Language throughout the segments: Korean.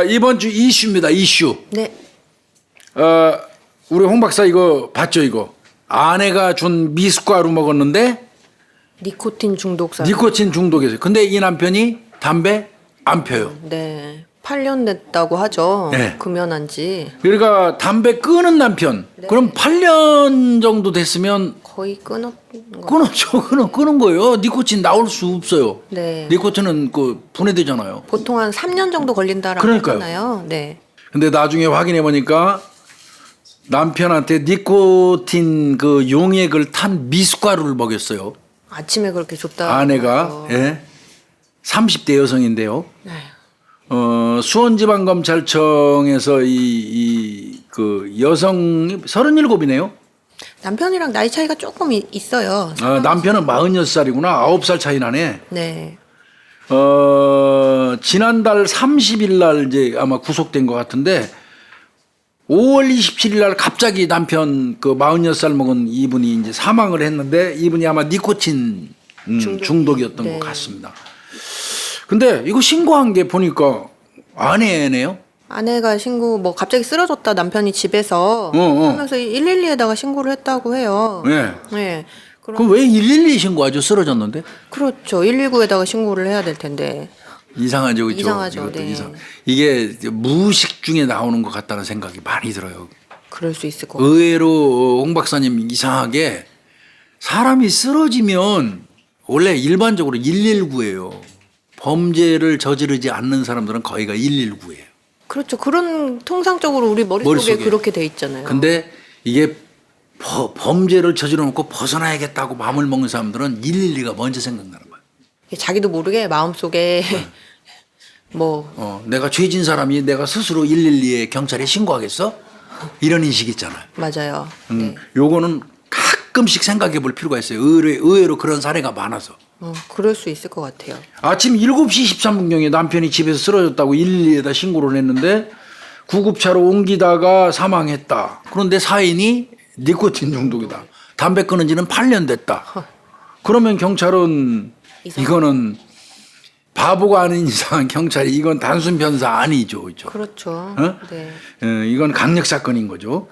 이번 주 이슈입니다. 이슈. 네. 우리 홍 박사 이거 봤죠? 이거 아내가 준 미숫가루 먹었는데 니코틴 중독 사람. 니코틴 중독이었어요. 근데 이 남편이 담배 안 펴요. 네. 8년 됐다고 하죠. 네. 금연한 지. 그러니까 담배 끊은 남편. 네. 그럼 8년 정도 됐으면 거의 끊은 거. 끊었죠. 끊은 거예요. 니코틴 나올 수 없어요. 네. 니코틴은 그 분해되잖아요. 보통 한 3년 정도 걸린다라고 그러니까요. 하잖아요. 네. 근데 나중에 확인해 보니까 남편한테 니코틴 그 용액을 탄 미숫가루를 먹였어요. 아침에 그렇게 줬다. 아내가 예. 30대 여성인데요. 네. 수원지방검찰청에서 그 여성 37이네요. 남편이랑 나이 차이가 조금 있어요. 남편은 46살이구나. 9살 차이 나네. 네. 지난달 30일 날 이제 아마 구속된 것 같은데 5월 27일 날 갑자기 남편 그 46살 먹은 이분이 이제 사망을 했는데 이분이 아마 니코틴 중독이었던 네. 것 같습니다. 근데 이거 신고한 게 보니까 아내네요. 아내가 신고 뭐 갑자기 쓰러졌다 남편이 집에서 하면서 112에다가 신고를 했다고 해요. 네. 네. 그럼 왜 112 신고하죠? 쓰러졌는데? 그렇죠. 119에다가 신고를 해야 될 텐데. 이상하죠, 그렇죠? 이상하죠, 이것도 네. 이게 무의식 중에 나오는 것 같다는 생각이 많이 들어요. 그럴 수 있을 것 같아요. 의외로 홍 박사님 이상하게 사람이 쓰러지면 원래 일반적으로 119예요. 범죄를 저지르지 않는 사람들은 거의가 119예요. 그렇죠. 그런 통상적으로 우리 머릿속에 그렇게 돼 있잖아요. 근데 이게 범죄를 저지르 놓고 벗어나야겠다고 마음을 먹는 사람들은 112가 먼저 생각나는 거예요. 자기도 모르게 마음속에 뭐 내가 죄진 사람이 내가 스스로 112에 경찰에 신고하겠어? 이런 인식 있잖아요. 맞아요. 네. 요거는 가끔씩 생각해 볼 필요가 있어요. 의외로 그런 사례가 많아서. 그럴 수 있을 것 같아요. 아침 7시 13분경에 남편이 집에서 쓰러졌다고 112에다 신고를 했는데 구급차로 옮기다가 사망했다. 그런데 사인이 니코틴 중독이다. 담배 끊은 지는 8년 됐다. 그러면 경찰은 이거는 바보가 아닌 이상 경찰이 이건 단순 변사 아니죠. 그렇죠. 네. 네. 이건 강력 사건인 거죠.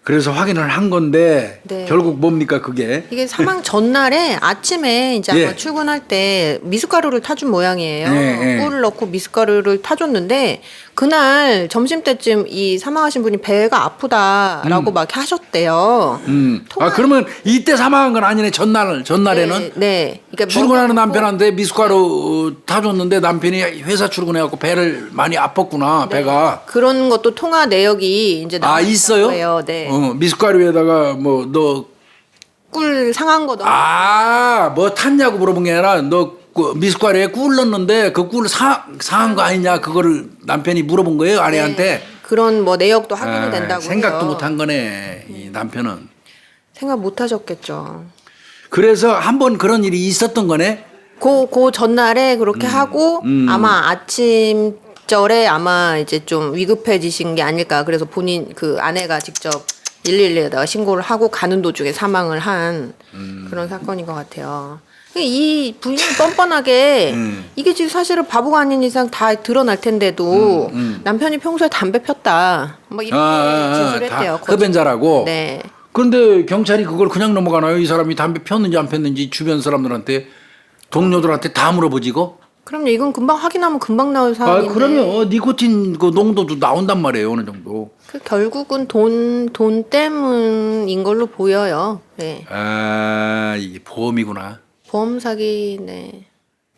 그래서 확인을 한 건데 네. 결국 뭡니까 그게? 이게 사망 전날에 아침에 이제 아마 출근할 때 미숫가루를 타준 모양이에요. 꿀을 넣고 미숫가루를 타줬는데 그날 점심때쯤 이 사망하신 분이 배가 아프다라고 막 하셨대요. 그러면 이때 사망한 건 아니네. 전날에는 네. 그러니까 출근하는 남편한테 미숫가루 타줬는데 남편이 회사 출근해갖고 배를 많이 아팠구나. 배가. 그런 것도 통화 내역이 이제 있어요? 거예요. 네. 미숫가루에다가 뭐 너 꿀 상한 거 넣어. 뭐 탔냐고 물어본 게 아니라 너 미숫가루에 꿀 넣었는데 그 꿀 상한 거 아니냐 그거를 남편이 물어본 거예요 아내한테. 네. 그런 뭐 내역도 확인이 된다고 생각도 해요. 못한 거네 이 남편은. 생각 못 하셨겠죠. 그래서 한번 그런 일이 있었던 거네. 그 전날에 그렇게 하고 아마 아침절에 아마 이제 좀 위급해지신 게 아닐까. 그래서 본인 그 아내가 직접 112에다가 신고를 하고 가는 도중에 사망을 한 그런 사건인 것 같아요. 이 부인이 뻔뻔하게 이게 지금 사실은 바보가 아닌 이상 다 드러날 텐데도 남편이 평소에 담배 폈다. 뭐 이렇게 진술했대요. 흡연자라고. 네. 그런데 경찰이 그걸 그냥 넘어가나요? 이 사람이 담배 폈는지 안 폈는지 주변 사람들한테 동료들한테 다 물어보지고. 그럼요. 이건 금방 확인하면 금방 나올 사안인데. 그러면 니코틴 그 농도도 나온단 말이에요. 어느 정도. 결국은 돈 때문인 걸로 보여요. 네. 이게 보험이구나. 보험 사기. 네.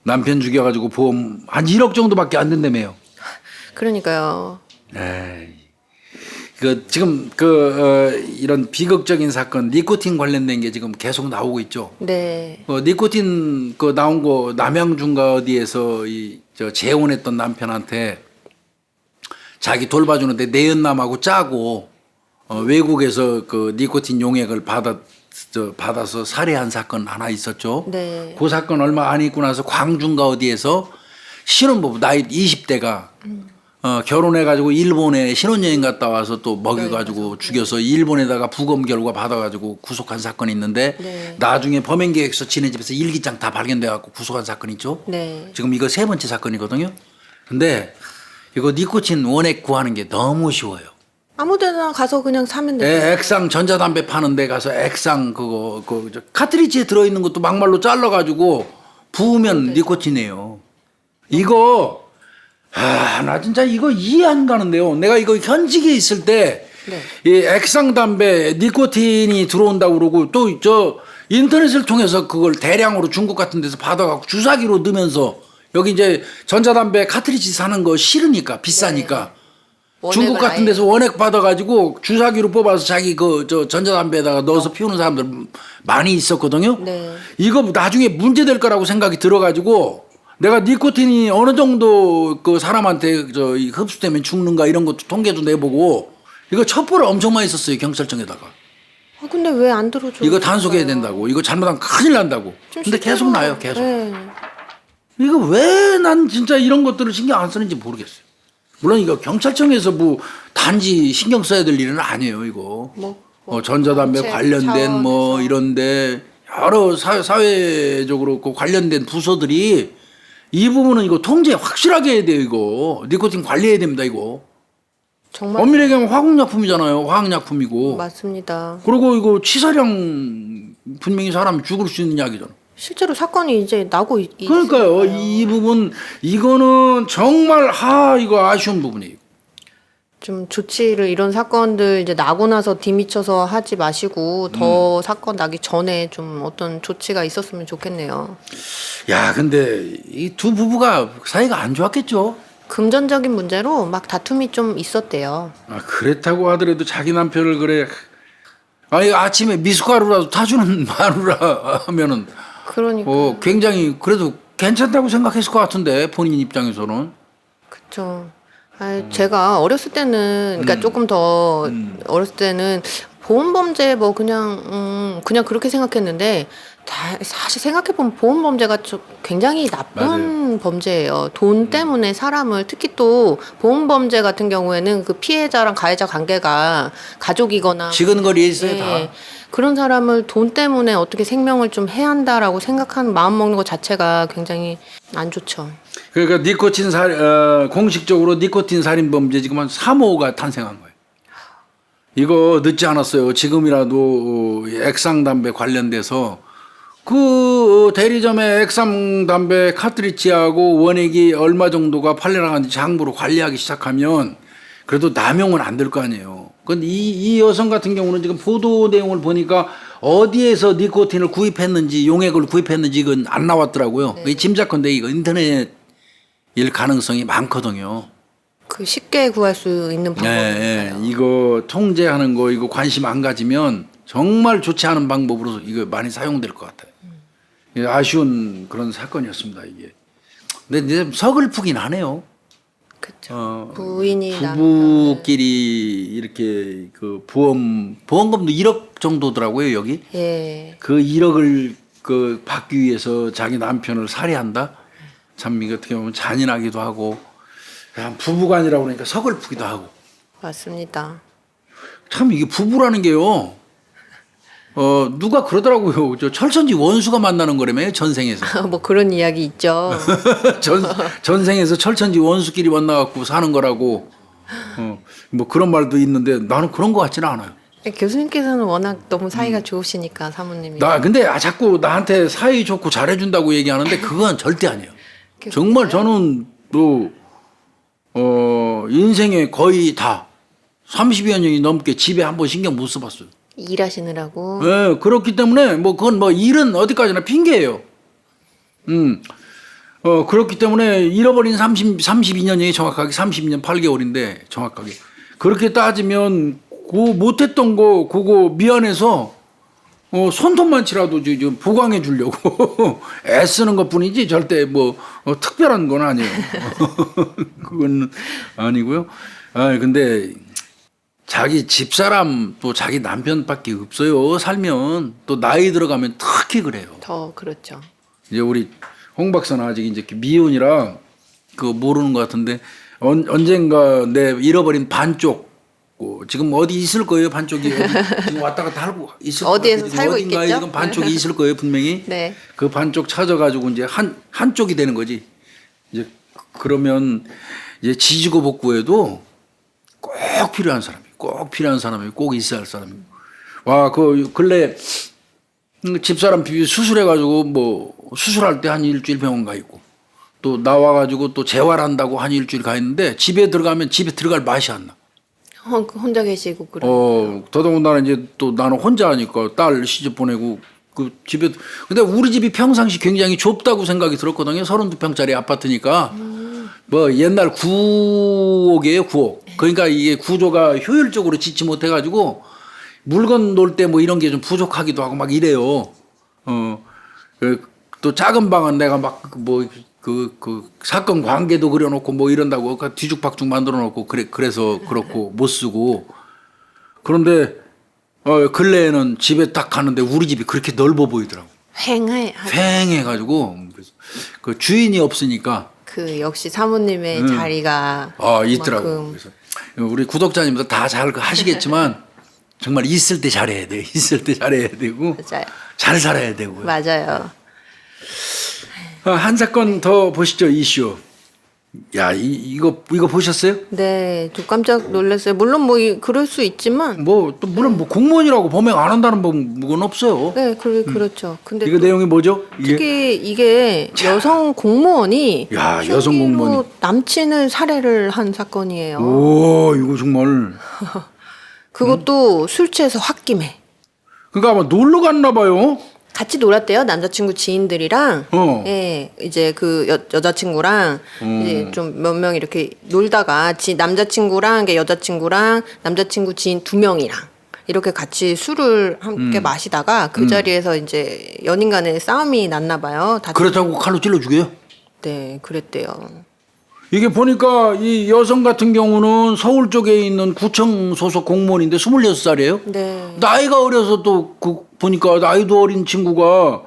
남편 죽여가지고 보험 한 1억 정도밖에 안 된다며요. 그러니까요. 지금 이런 비극적인 사건 니코틴 관련된 게 지금 계속 나오고 있죠. 네. 니코틴 나온 거 남양주인가 어디에서 재혼했던 남편한테 자기 돌봐주는데 내연남하고 짜고 외국에서 그 니코틴 용액을 받아서 살해한 사건 하나 있었죠. 네. 그 사건 얼마 안 있고 나서 광주인가 어디에서 신혼부부 나이 20대가 결혼해가지고 일본에 신혼여행 갔다 와서 또 먹여가지고 죽여서 일본에다가 부검 결과 받아가지고 구속한 사건이 있는데 나중에 범행 계획서 지네 집에서 일기장 다 발견돼갖고 구속한 사건 있죠. 네. 지금 이거 3번째 사건이거든요. 근데 이거 니코틴 원액 구하는 게 너무 쉬워요. 아무데나 가서 그냥 사면 돼요. 예, 액상 전자담배 파는 데 가서 액상 저 카트리지에 들어있는 것도 막말로 잘라가지고 부으면 니코틴이에요. 이거 나 진짜 이거 이해 안 가는데요. 내가 이거 현직에 있을 때 네. 이 액상 담배 니코틴이 들어온다고 그러고 또 저 인터넷을 통해서 그걸 대량으로 중국 같은 데서 받아갖고 주사기로 넣으면서 여기 이제 전자담배 카트리지 사는 거 싫으니까 비싸니까 중국 원액을 같은 데서 원액 받아가지고 주사기로 뽑아서 자기 그 저 전자담배에다가 넣어서 피우는 사람들 많이 있었거든요. 네. 이거 나중에 문제될 거라고 생각이 들어가지고 내가 니코틴이 어느 정도 그 사람한테 저 흡수되면 죽는가 이런 것도 통계도 내보고 이거 첩보를 엄청 많이 썼어요 경찰청에다가. 근데 왜 안 들어줘? 이거 단속해야 된다고. 이거 잘못하면 큰일 난다고. 근데 계속 나요 계속. 네. 이거 왜 난 진짜 이런 것들을 신경 안 쓰는지 모르겠어요. 물론 이거 경찰청에서 뭐 단지 신경 써야 될 일은 아니에요 이거. 전자담배 정책 관련된 뭐 차원에서. 이런데 여러 사회적으로 그 관련된 부서들이 이 부분은 이거 통제 확실하게 해야 돼요 이거. 니코틴 관리해야 됩니다 이거. 정말 엄밀하게 얘기하면 화학약품이잖아요. 화학약품이고. 맞습니다. 그리고 이거 치사량 분명히 사람이 죽을 수 있는 약이잖아. 실제로 사건이 이제 나고 그러니까요. 있으니까요. 이 부분 이거는 정말 이거 아쉬운 부분이에요. 좀 조치를 이런 사건들 이제 나고 나서 뒤미쳐서 하지 마시고 더 사건 나기 전에 좀 어떤 조치가 있었으면 좋겠네요. 야, 근데 이 두 부부가 사이가 안 좋았겠죠. 금전적인 문제로 막 다툼이 좀 있었대요. 그렇다고 하더라도 자기 남편을 그래. 아니 아침에 미숫가루라도 타주는 마누라 하면은 그러니까 굉장히 그래도 괜찮다고 생각했을 것 같은데 본인 입장에서는. 그렇죠. 제가 어렸을 때는 그러니까 조금 더 어렸을 때는 보험범죄 뭐 그냥 그렇게 생각했는데 사실 생각해 보면 보험범죄가 좀 굉장히 나쁜 범죄예요. 돈 때문에 사람을 특히 또 보험범죄 같은 경우에는 그 피해자랑 가해자 관계가 가족이거나 지근거리에 있어요 예, 다. 그런 사람을 돈 때문에 어떻게 생명을 좀 해한다라고 생각하는 마음 먹는 것 자체가 굉장히 안 좋죠. 그러니까 니코틴 공식적으로 니코틴 살인 범죄 지금 한 3호가 탄생한 거예요. 이거 늦지 않았어요. 지금이라도 액상 담배 관련돼서 그 대리점에 액상 담배 카트리지하고 원액이 얼마 정도가 팔려나가는지 장부로 관리하기 시작하면 그래도 남용은 안 될 거 아니에요. 근데 이 여성 같은 경우는 지금 보도 내용을 보니까 어디에서 니코틴을 구입했는지 용액을 구입했는지 이건 안 나왔더라고요. 이 짐작컨대 이거 인터넷일 가능성이 많거든요. 그 쉽게 구할 수 있는 방법이니까요. 이거 통제하는 거 이거 관심 안 가지면 정말 좋지 않은 방법으로 이거 많이 사용될 것 같아요. 아쉬운 그런 사건이었습니다 이게. 근데 이제 서글프긴 하네요. 그렇죠. 부인이랑 부부끼리 이렇게 그 보험금도 1억 정도더라고요 여기. 예. 그 1억을 그 받기 위해서 자기 남편을 살해한다. 참 이거 어떻게 보면 잔인하기도 하고 그냥 부부간이라고 그러니까 서글프기도 하고. 맞습니다. 참 이게 부부라는 게요. 누가 그러더라고요. 저 철천지 원수가 만나는 거라며 전생에서. 뭐 그런 이야기 있죠. 전생에서 철천지 원수끼리 만나갖고 사는 거라고. 뭐 그런 말도 있는데 나는 그런 것 같지는 않아요. 교수님께서는 워낙 너무 사이가 좋으시니까 사모님이. 근데 자꾸 나한테 사이 좋고 잘해준다고 얘기하는데 그건 절대 아니에요. 정말 저는 또 인생에 거의 다 30여 년이 넘게 집에 한번 신경 못 써봤어요. 일하시느라고. 네, 그렇기 때문에 뭐 그건 뭐 일은 어디까지나 핑계예요. 그렇기 때문에 잃어버린 32년이 정확하게 32년 8개월인데 정확하게 그렇게 따지면 그 못했던 거 그거 미안해서 손톱만치라도 좀 보강해 주려고 애쓰는 것뿐이지 절대 뭐 특별한 건 아니에요. 그건 아니고요. 근데 자기 집사람 또 자기 남편밖에 없어요. 살면 또 나이 들어가면 특히 그래요. 더 그렇죠. 이제 우리 홍 박사는 아직 이제 미혼이라 그거 모르는 것 같은데 언젠가 내 잃어버린 반쪽 지금 어디 있을 거예요 반쪽이 지금 왔다 갔다 하고 있을 어디에서 거예요. 살고 어딘가에 있겠죠? 지금 반쪽이 있을 거예요 분명히. 네. 그 반쪽 찾아가지고 이제 한쪽이 되는 거지. 이제 그러면 이제 지지고 복구에도 꼭 필요한 사람이, 꼭 있어야 할 사람이. 와, 그 근래 집사람 비비 수술해가지고 뭐 수술할 때 한 일주일 병원 가 있고 또 나와가지고 또 재활한다고 한 일주일 가 있는데 집에 들어가면 집에 들어갈 맛이 안 나. 혼자 계시고 그런. 더더군다나 이제 또 나는 혼자 하니까 딸 시집 보내고 그 집에 근데 우리 집이 평상시 굉장히 좁다고 생각이 들었거든요. 32평짜리 아파트니까 뭐 옛날 구옥이에요, 구옥. 그러니까 이게 구조가 효율적으로 짓지 못해가지고 물건 놓을 때 뭐 이런 게 좀 부족하기도 하고 막 이래요. 또 작은 방은 내가 막 뭐 그 사건 관계도 그려놓고 뭐 이런다고 뒤죽박죽 만들어놓고 그래서 그렇고 못 쓰고 그런데 근래에는 집에 딱 가는데 우리 집이 그렇게 넓어 보이더라고. 휑해가지고 그래서 그 주인이 없으니까 그 역시 사모님의 자리가 있더라고. 그만큼. 그래서 우리 구독자님들 다 잘 하시겠지만 정말 있을 때 잘해야 돼. 있을 때 잘해야 되고 맞아요. 잘 살아야 되고요. 맞아요. 한 사건 더 보시죠. 이슈. 야, 이거 보셨어요? 네, 좀 깜짝 놀랐어요. 물론 뭐 그럴 수 있지만 뭐 또 물론 뭐 공무원이라고 범행 안 한다는 건 없어요. 네, 그렇죠. 근데 이거 내용이 뭐죠? 이게 특히 이게 여성 공무원이 야, 여성 공무원이. 흉기로 남친을 살해를 한 사건이에요. 오, 이거 정말. 그것도 술 취해서 홧김에 그러니까 아마 놀러 갔나 봐요. 같이 놀았대요. 남자친구 지인들이랑. 예, 이제 그 여자친구랑 이제 좀 몇 명 이렇게 놀다가 남자친구랑 여자친구랑 남자친구 지인 2명이랑 이렇게 같이 술을 함께 마시다가 그 자리에서 이제 연인 간에 싸움이 났나 봐요. 그렇다고 칼로 찔러 죽여요? 네, 그랬대요. 이게 보니까 이 여성 같은 경우는 서울 쪽에 있는 구청 소속 공무원인데 26살이에요. 네. 나이가 어려서 또 보니까 나이도 어린 친구가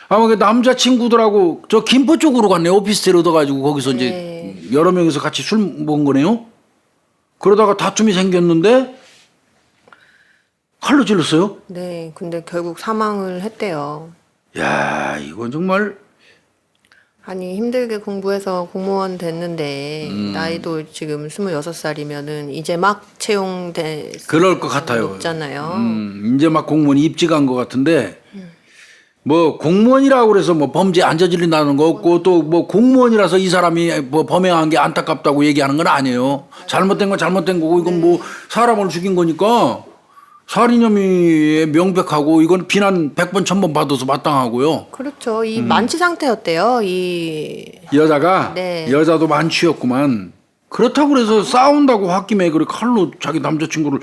아마 그 남자 친구들하고 저 김포 쪽으로 갔네요. 오피스텔 얻어가지고 거기서 이제 여러 명이서 같이 술 먹은 거네요. 그러다가 다툼이 생겼는데 칼로 찔렀어요. 네, 근데 결국 사망을 했대요. 야, 이건 정말 아니 힘들게 공부해서 공무원 됐는데 나이도 지금 26살이면은 이제 막 채용돼 그럴 것 같아요. 있잖아요. 이제 막 공무원이 입직한 것 같은데 뭐 공무원이라고 그래서 뭐 범죄 안 저지른다는 거 없고 또 뭐 공무원이라서 이 사람이 뭐 범행한 게 안타깝다고 얘기하는 건 아니에요. 잘못된 건 잘못된 거고 이건 뭐 사람을 죽인 거니까 살인 혐의에 명백하고 이건 비난 100번 1000번 받아서 마땅하고요. 그렇죠. 이 만취 상태였대요. 이 여자가 네. 여자도 만취였구만. 그렇다고 그래서 싸운다고 홧김에 그래 칼로 자기 남자친구를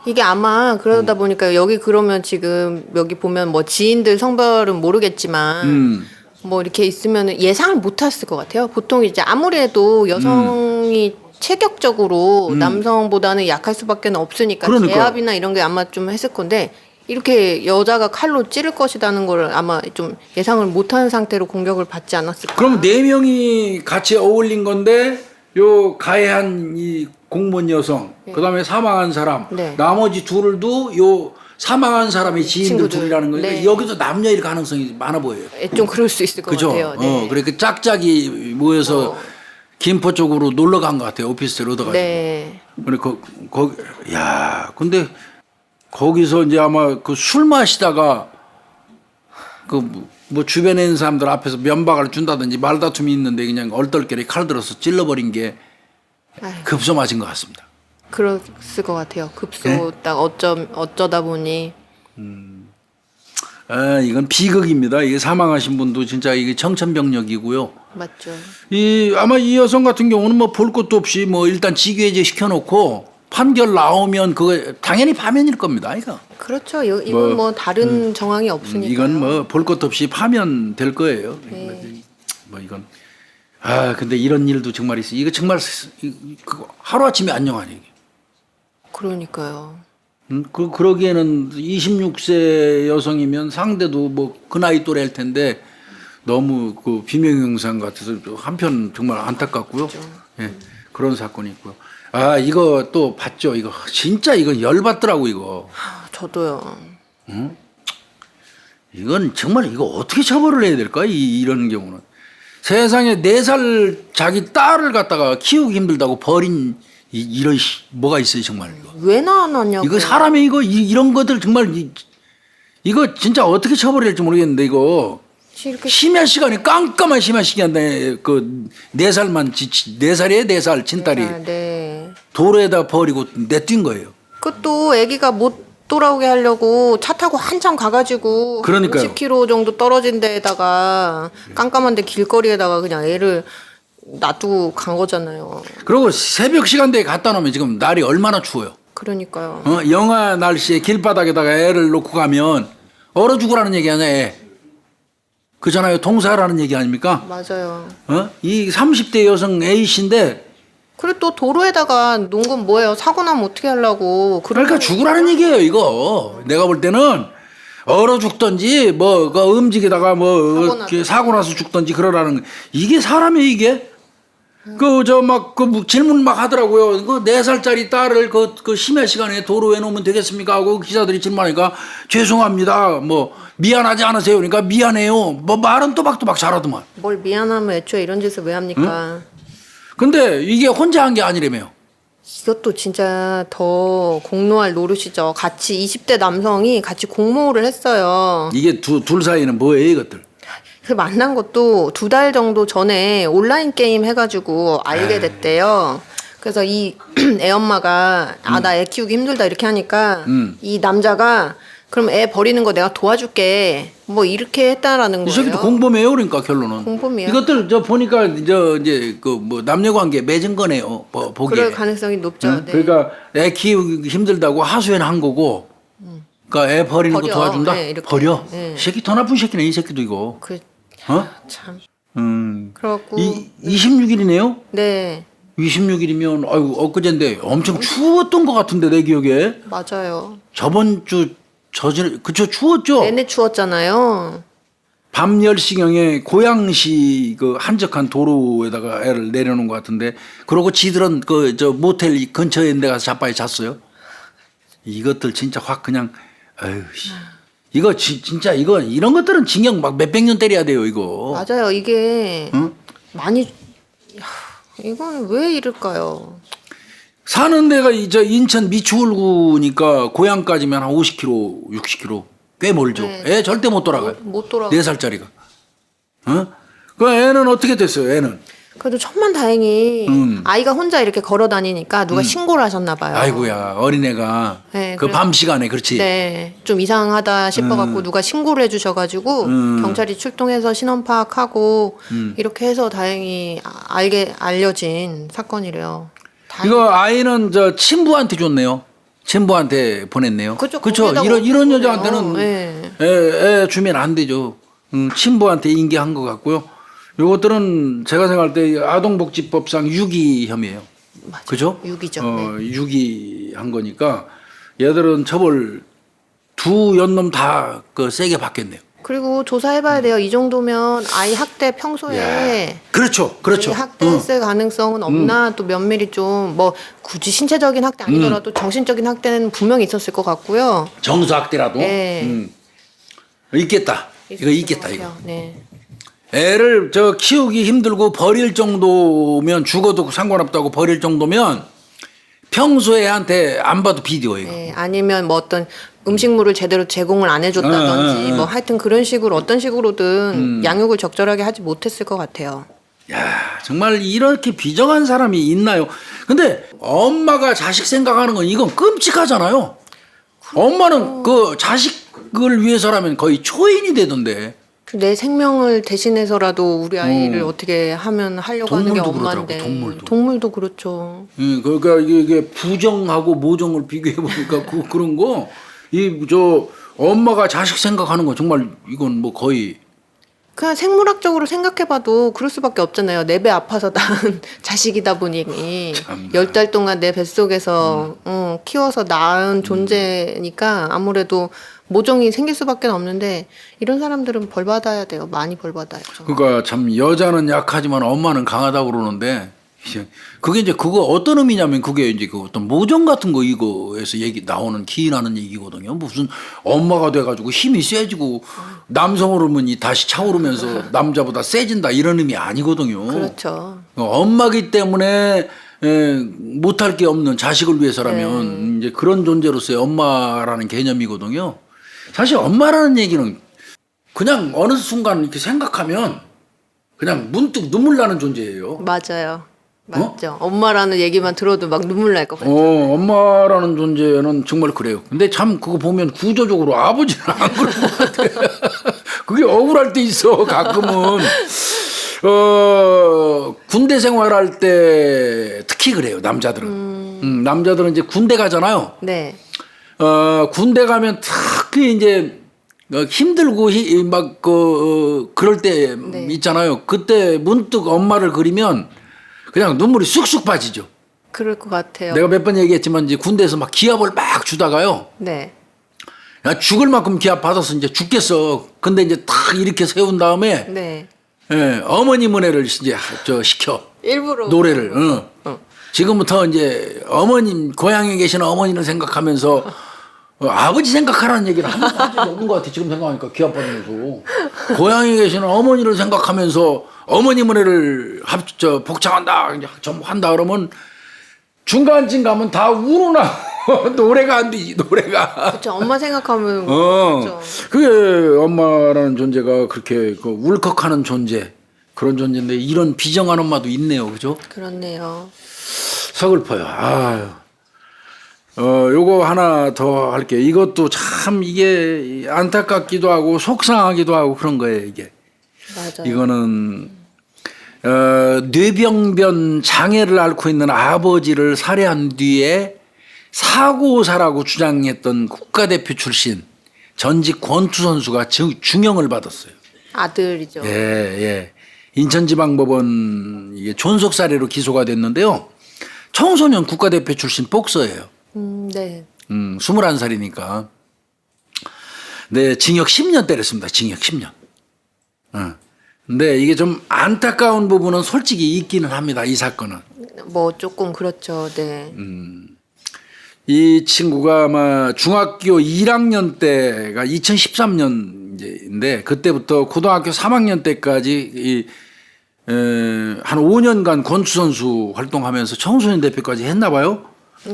이게 아마 그러다 보니까 여기 그러면 지금 여기 보면 뭐 지인들 성별은 모르겠지만 뭐 이렇게 있으면 예상을 못했을 것 같아요. 보통 이제 아무래도 여성이 체격적으로 남성보다는 약할 수밖에 없으니까 그러니까요. 제압이나 이런 게 아마 좀 했을 건데 이렇게 여자가 칼로 찌를 것이라는 걸 아마 좀 예상을 못한 상태로 공격을 받지 않았을까. 그럼 4명이 같이 어울린 건데 요 가해한 이 공무원 여성 그다음에 사망한 사람 네. 나머지 둘도 요 사망한 사람의 지인들 친구들. 둘이라는 거니까 네. 여기서 남녀일 가능성이 많아 보여요. 좀 그럴 수 있을 것 그죠? 같아요. 네. 그래 그 짝짝이 모여서 김포 쪽으로 놀러 간 것 같아요. 오피스텔 얻어가지고. 네. 근데 근데 거기서 이제 아마 그 술 마시다가 그 뭐 주변에 있는 사람들 앞에서 면박을 준다든지 말다툼이 있는데 그냥 얼떨결에 칼 들어서 찔러버린 게 아유. 급소 맞은 것 같습니다. 그랬을 것 같아요. 급소 네? 딱 어쩌다 보니 이건 비극입니다. 이게 사망하신 분도 진짜 이게 청천벽력이고요. 맞죠. 아마 이 여성 같은 경우는 뭐 볼 것도 없이 뭐 일단 직위해제 시켜놓고 판결 나오면 그거 당연히 파면일 겁니다. 이거. 그렇죠. 이건 뭐 다른 정황이 없으니까. 이건 뭐 볼 것도 없이 파면 될 거예요. 네. 뭐 이건 근데 이런 일도 정말 있어. 이거 정말 하루 아침에 안녕하네. 이게. 그러니까요. 그러기에는 26세 여성이면 상대도 뭐 그 나이 또래일 텐데 너무 그 비명영상 같아서 한편 정말 안타깝고요. 예, 그런 사건이 있고요. 이거 또 봤죠. 이거 진짜 이거 열받더라고 이거. 저도요. 이건 정말 이거 어떻게 처벌을 해야 될까? 이런 경우는 세상에 4살 자기 딸을 갖다가 키우기 힘들다고 버린 이런 뭐가 있어요 정말 이거. 왜 낳았냐고. 이거 사람이 이거 이런 것들 정말 이거 진짜 어떻게 처벌해야 할지 모르겠는데 이거 이렇게 심야 시간에 깜깜한 심야 시간에 그 4살만 4살이에요 4살 친딸이 네. 도로에다 버리고 내뛴 거예요. 그것도 아기가 못 돌아오게 하려고 차 타고 한참 가가지고 그러니까요. 50km 정도 떨어진 데에다가 깜깜한데 길거리에다가 그냥 애를 놔두고 간 거잖아요. 그리고 새벽 시간대에 갖다 놓으면 지금 날이 얼마나 추워요. 그러니까요. 영하 날씨에 길바닥에다가 애를 놓고 가면 얼어 죽으라는 얘기 아니야 애. 그잖아요. 동사라는 얘기 아닙니까? 맞아요. 이 30대 여성 A씨인데 그리고 또 도로에다가 놓은 건 뭐예요? 사고 나면 어떻게 하려고. 그러니까 죽으라는 얘기예요 이거. 내가 볼 때는 얼어 죽던지 뭐 그 음직에다가 뭐 사고 나서 죽던지 그러라는 거. 이게 사람이 이게 그 저 막 그 질문 막 하더라고요. 그 4살짜리 딸을 그 심야 시간에 도로에 놓으면 되겠습니까 하고 기자들이 질문하니까 죄송합니다 뭐 미안하지 않으세요 그러니까 미안해요 뭐 말은 또박또박 잘하더만. 뭘 미안하면 애초에 이런 짓을 왜 합니까? 근데 이게 혼자 한 게 아니라며요. 이것도 진짜 더 공로할 노릇이죠. 같이 20대 남성이 같이 공모를 했어요. 이게 둘 사이는 뭐예요 이것들. 그 만난 것도 2달 정도 전에 온라인 게임 해가지고 알게 됐대요. 그래서 이 애 엄마가 나 애 키우기 힘들다 이렇게 하니까 이 남자가 그럼 애 버리는 거 내가 도와줄게 뭐 이렇게 했다라는 이 거예요. 새끼도 공범이에요 그러니까 결론은. 공범이에요. 이것들 저 보니까 저 이제 그 뭐 남녀관계 맺은 거네요. 보기에. 그럴 가능성이 높죠. 응? 네. 그러니까 애 키우기 힘들다고 하소연한 거고. 그러니까 애 버리는 거 버려. 도와준다. 네, 이렇게. 버려. 네. 이 새끼 더 나쁜 새끼네 이 새끼도 이거. 참. 음. 그래갖고 26일이네요. 네 26일이면 아이고 엊그제인데 엄청 추웠던 것 같은데 내 기억에. 맞아요. 저번 주 그쵸 추웠죠. 내내 추웠잖아요. 밤 10시경에 고양시 그 한적한 도로에다가 애를 내려놓은 것 같은데 그러고 지들은 그 저 모텔 근처에 있는 데 가서 자빠이 잤어요. 이것들 진짜 확 그냥 아유 씨. 이거 진짜 이거 이런 것들은 징역 막 몇백 년 때려야 돼요 이거. 맞아요. 이게 응? 많이 이건 왜 이럴까요? 사는 데가 저 인천 미추홀구니까 고향까지면 한 50km, 60km 꽤 멀죠. 네. 애 절대 못 돌아가요. 못 돌아. 4살짜리가. 그 애는 어떻게 됐어요? 애는. 그래도 천만다행히 아이가 혼자 이렇게 걸어 다니니까 누가 신고를 하셨나 봐요. 아이고야 어린애가 네, 그 밤 시간에 그렇지. 네, 좀 이상하다 싶어갖고 누가 신고를 해주셔가지고 경찰이 출동해서 신원 파악하고 이렇게 해서 다행히 알려진 사건이래요. 이거 아이는 저 친부한테 줬네요. 친부한테 보냈네요. 그쵸, 그렇죠. 거기에다가 이런 어떻게 여자한테는 네. 애 주면 안 되죠. 친부한테 인계한 것 같고요. 요것들은 제가 생각할 때 아동복지법상 유기 혐의예요. 맞아요. 그죠? 유기죠. 유기한 거니까 얘들은 처벌 두 연놈 다 그 세게 받겠네요. 그리고 조사해봐야 돼요. 이 정도면 아이 학대 평소에 그렇죠. 그렇죠. 아이 학대했을 가능성은 없나 또 면밀히 좀 뭐 굳이 신체적인 학대 아니더라도 정신적인 학대는 분명히 있었을 것 같고요. 정서학대라도 네. 있겠다. 이거 있겠다 이거. 네. 애를 저 키우기 힘들고 버릴 정도면 죽어도 상관없다고 버릴 정도면 평소에 애한테 안 봐도 비디오예요. 네. 아니면 뭐 어떤 음식물을 제대로 제공을 안 해줬다든지 뭐 하여튼 그런 식으로 어떤 식으로든 양육을 적절하게 하지 못했을 것 같아요. 야 정말 이렇게 비정한 사람이 있나요? 근데 엄마가 자식 생각하는 건 이건 끔찍하잖아요. 엄마는 그 자식을 위해서라면 거의 초인이 되던데. 내 생명을 대신해서라도 우리 아이를 어떻게 하면 하려고 하는 게 동물도 엄마인데 그러더라고, 동물도 그렇죠. 그러니까 이게 부정하고 모정을 비교해 보니까 그런 거 이 저 엄마가 자식 생각하는 거 정말 이건 뭐 거의 그냥 생물학적으로 생각해봐도 그럴 수밖에 없잖아요. 내 배 아파서 낳은 자식이다 보니 10달 동안 내 뱃속에서 키워서 낳은 존재니까 아무래도 모종이 생길 수밖에 없는데 이런 사람들은 벌 받아야 돼요. 많이 벌 받아요. 정말. 그러니까 참 여자는 약하지만 엄마는 강하다고 그러는데 그게 이제 그거 어떤 의미냐면 그게 이제 그 어떤 모정 같은 거 이거에서 얘기 나오는 기인하는 얘기거든요. 무슨 엄마가 돼가지고 힘이 세지고 남성 호르몬이 다시 차오르면서 남자보다 세진다 이런 의미 아니거든요. 그렇죠. 엄마기 때문에 못할 게 없는 자식을 위해서라면 이제 그런 존재로서의 엄마라는 개념이거든요. 사실 엄마라는 얘기는 그냥 어느 순간 이렇게 생각하면 그냥 문득 눈물 나는 존재예요. 맞아요. 맞죠. 엄마라는 얘기만 들어도 막 눈물 날 것 같아요. 엄마라는 존재는 정말 그래요. 근데 참 그거 보면 구조적으로 아버지는 안 그럴 것 같아요. 그게 억울할 때 있어, 가끔은. 군대 생활할 때 특히 그래요, 남자들은. 남자들은 이제 군대 가잖아요. 네. 군대 가면 특히 이제 힘들고 막 그럴 때 네. 있잖아요. 그때 문득 엄마를 그리면 그냥 눈물이 쑥쑥 빠지죠. 그럴 것 같아요. 내가 몇 번 얘기했지만 이제 군대에서 막 기합을 막 주다가요. 네. 야, 죽을 만큼 기합 받아서 이제 죽겠어. 근데 이제 탁 이렇게 세운 다음에 네. 어머니 문회를 이제 시켜. 일부러 노래를. 지금부터 이제 어머님 고향에 계신 어머니를 생각하면서 아버지 생각하라는 얘기를 한 번도 한 적이 없는 것 같아. 지금 생각하니까 기합 받으면서 고향에 계시는 어머니를 생각하면서 어머니 문회를 복창한다, 전부 한다 그러면 중간쯤 가면 다 우르나 노래가 안 되지 노래가. 그렇죠. 엄마 생각하면 그렇죠. 그게 엄마라는 존재가 그렇게 그 울컥하는 존재 그런 존재인데 이런 비정한 엄마도 있네요, 그죠? 그렇네요. 서글퍼요. 아유. 요거 하나 더 할게요. 이것도 참 이게 안타깝기도 하고 속상하기도 하고 그런 거예요, 이게. 맞아요. 이거는 뇌병변 장애를 앓고 있는 아버지를 살해한 뒤에 사고사라고 주장했던 국가대표 출신 전직 권투 선수가 중형을 받았어요. 아들이죠. 예, 예. 인천지방법원 이게 존속살해로 기소가 됐는데요. 청소년 국가대표 출신 복서예요. 네. 21살이니까. 네, 징역 10년 때렸습니다. 징역 10년. 근데 이게 좀 안타까운 부분은 솔직히 있기는 합니다. 이 사건은. 뭐 조금 그렇죠. 네. 이 친구가 아마 중학교 1학년 때가 2013년인데 그때부터 고등학교 3학년 때까지 한 5년간 권투 선수 활동하면서 청소년 대표까지 했나 봐요.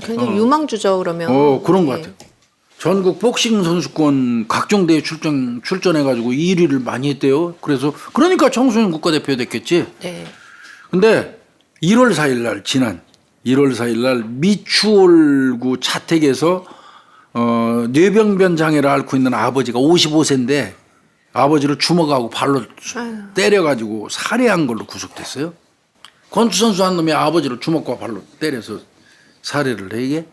굉장히 유망주죠, 그러면. 그런 것 네. 같아요. 전국 복싱 선수권 각종 대회 출전해가지고 1위를 많이 했대요. 그러니까 청소년 국가대표 됐겠지. 네. 근데 1월 4일 날 지난 1월 4일 날 미추홀구 자택에서 뇌병변 장애를 앓고 있는 아버지가 55세인데 아버지를 주먹하고 발로 때려가지고 살해한 걸로 구속됐어요. 권투 선수 한 놈이 아버지를 주먹과 발로 때려서 살해를 해 이게.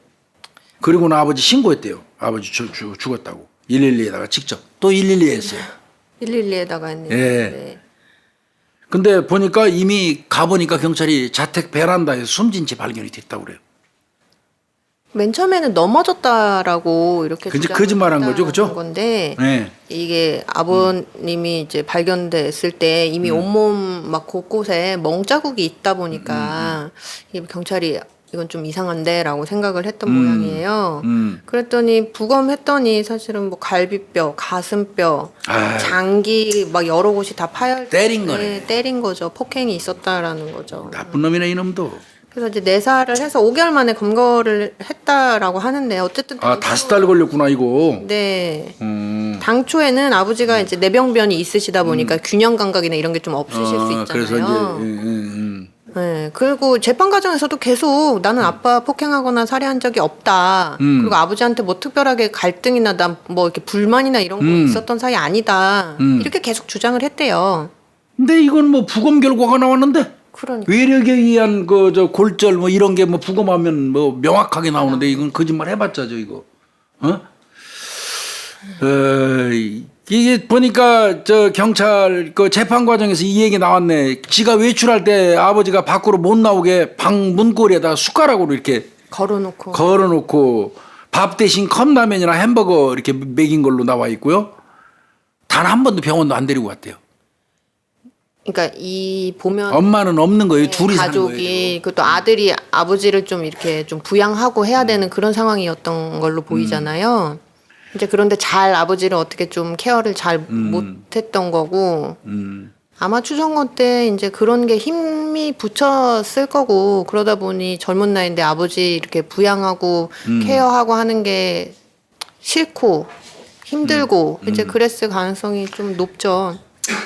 그리고는 아버지 신고했대요. 아버지 죽었다고. 112에다가 직접 또 112에 했어요. 112에다가 했네요. 예. 네. 근데 보니까 이미 가보니까 경찰이 자택 베란다에서 숨진 채 발견이 됐다고 그래요. 맨 처음에는 넘어졌다라고 이렇게 그치, 거짓말한 거죠, 그죠? 건데 네. 이게 아버님이 이제 발견됐을 때 이미 온몸 막 곳곳에 멍자국이 있다 보니까 이게 경찰이 이건 좀 이상한데라고 생각을 했던 모양이에요. 그랬더니 부검했더니 사실은 뭐 갈비뼈, 가슴뼈, 아유. 장기 막 여러 곳이 다 파열 때린 거네. 때린 거죠. 폭행이 있었다라는 거죠. 나쁜 놈이네 이놈도. 그래서 이제 내사를 해서 5개월 만에 검거를 했다라고 하는데 어쨌든 5달 걸렸구나 이거. 네. 당초에는 아버지가 이제 내병변이 있으시다 보니까 균형 감각이나 이런 게 좀 없으실 수 있잖아요. 그래서 이제 네. 그리고 재판 과정에서도 계속 나는 아빠 폭행하거나 살해한 적이 없다. 그리고 아버지한테 뭐 특별하게 갈등이나 나 뭐 이렇게 불만이나 이런 거 있었던 사이 아니다. 이렇게 계속 주장을 했대요. 근데 이건 뭐 부검 결과가 나왔는데 그러니까. 외력에 의한 그 저 골절 뭐 이런 게 뭐 부검하면 뭐 명확하게 나오는데 이건 거짓말 해봤자죠 이거. 이게 보니까 저 경찰 그 재판 과정에서 이 얘기 나왔네. 지가 외출할 때 아버지가 밖으로 못 나오게 방 문고리에다가 숟가락으로 이렇게 걸어놓고 밥 대신 컵라면이나 햄버거 이렇게 먹인 걸로 나와 있고요. 단 한 번도 병원도 안 데리고 갔대요. 그러니까 이 보면 엄마는 없는 거예요. 둘이 사는 거예요. 가족이 그것도 아들이 아버지를 좀 이렇게 좀 부양하고 해야 되는 그런 상황이었던 걸로 보이잖아요. 이제 그런데 잘 아버지를 어떻게 좀 케어를 잘 못했던 거고 아마 추정건 때 이제 그런 게 힘이 붙였을 거고 그러다 보니 젊은 나이인데 아버지 이렇게 부양하고 케어하고 하는 게 싫고 힘들고 이제 그랬을 가능성이 좀 높죠.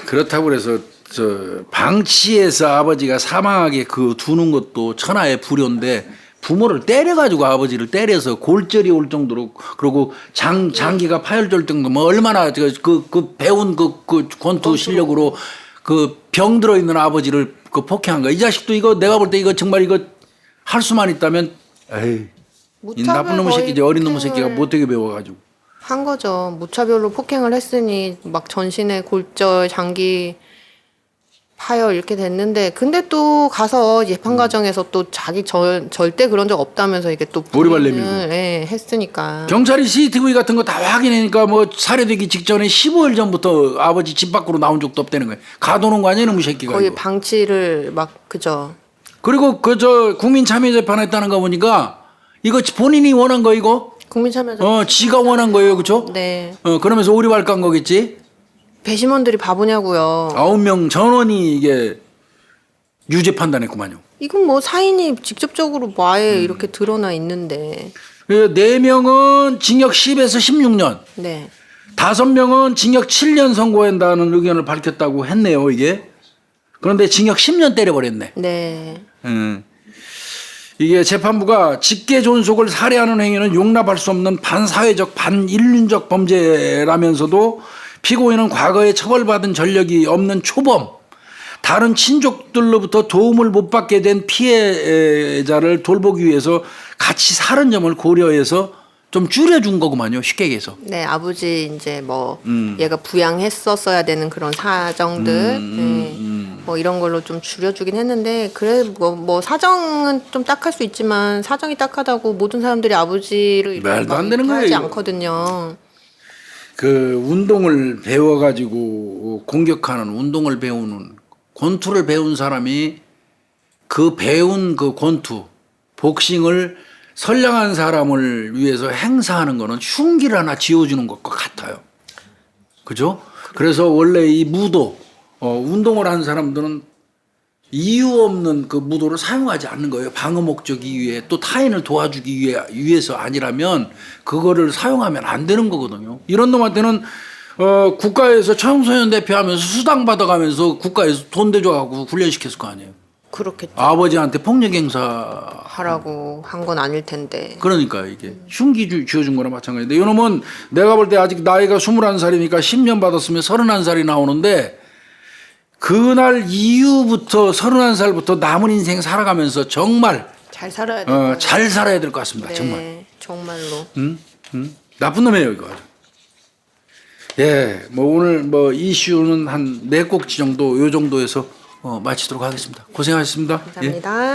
그렇다고 그래서 저 방치해서 아버지가 사망하게 그 두는 것도 천하의 불효인데 부모를 때려가지고 아버지를 때려서 골절이 올 정도로 그리고 장기가 파열될 정도 뭐 얼마나 그 배운 그 권투 실력으로 그 병 들어 있는 아버지를 그 폭행한 거야. 이 자식도 이거 내가 볼 때 이거 정말 이거 할 수만 있다면 에이 이 나쁜 놈의 새끼지 어린 놈의 새끼가 못되게 배워가지고 한 거죠. 무차별로 폭행을 했으니 막 전신에 골절, 장기 파열 이렇게 됐는데 근데 또 가서 재판 과정에서 또 자기 절대 그런 적 없다면서 이게 또 몰입을 부인을, 내밀고. 예, 했으니까 경찰이 CCTV 같은 거 다 확인하니까 뭐 살해되기 직전에 15일 전부터 아버지 집 밖으로 나온 적도 없다는 거예요. 가둬놓은 거 아니에요, 놈의 새끼가. 거의 이거. 방치를 막 그죠. 그리고 그 저 국민참여재판 했다는 거 보니까 이거 본인이 원한 거 이거? 국민참여자. 지가 원한 거예요, 그렇죠? 네. 그러면서 오리발 깐 거겠지? 배심원들이 바보냐고요. 9명 전원이 이게 유죄 판단했구만요. 이건 뭐 사인이 직접적으로 뭐 아예 이렇게 드러나 있는데. 4명은 징역 10에서 16년, 네. 5명은 징역 7년 선고한다는 의견을 밝혔다고 했네요, 이게. 그런데 징역 10년 때려버렸네. 네. 이게 재판부가 직계 존속을 살해하는 행위는 용납할 수 없는 반사회적 반인륜적 범죄라면서도 피고인은 과거에 처벌받은 전력이 없는 초범, 다른 친족들로부터 도움을 못 받게 된 피해자를 돌보기 위해서 같이 사는 점을 고려해서 좀 줄여준 거구만요. 쉽게 얘기해서. 네, 아버지 이제 뭐 얘가 부양했었어야 되는 그런 사정들, 뭐 이런 걸로 좀 줄여주긴 했는데 그래 뭐 사정은 좀 딱할 수 있지만 사정이 딱하다고 모든 사람들이 아버지를 이렇게 말도 안 막 되는 하지 거예요. 않거든요. 그 운동을 배워가지고 공격하는 운동을 배우는 권투를 배운 사람이 그 배운 그 권투 복싱을 선량한 사람을 위해서 행사하는 거는 흉기를 하나 쥐어주는 것과 같아요. 그죠? 그래서 원래 이 무도 운동을 하는 사람들은 이유 없는 그 무도를 사용하지 않는 거예요. 방어 목적 이외에 또 타인을 도와주기 위해서 아니라면 그거를 사용하면 안 되는 거거든요. 이런 놈한테는 국가에서 청소년 대표하면서 수당 받아가면서 국가에서 돈 대줘가지고 훈련시켰을 거 아니에요. 그렇겠죠. 아버지한테 폭력 행사 하라고 한 건 아닐 텐데. 그러니까 이게 흉기 쥐어준 거나 마찬가지인데 이놈은 내가 볼 때 아직 나이가 21살이니까 10년 받았으면 31살이 나오는데 그날 이후부터 31살부터 남은 인생 살아가면서 정말 잘 살아야 돼. 잘 살아야 될 것 같습니다. 네, 정말. 정말로. 나쁜 놈이에요 이거. 예, 뭐 오늘 뭐 이슈는 한 4꼭지 정도 요 정도에서 마치도록 하겠습니다. 고생하셨습니다. 예. 감사합니다.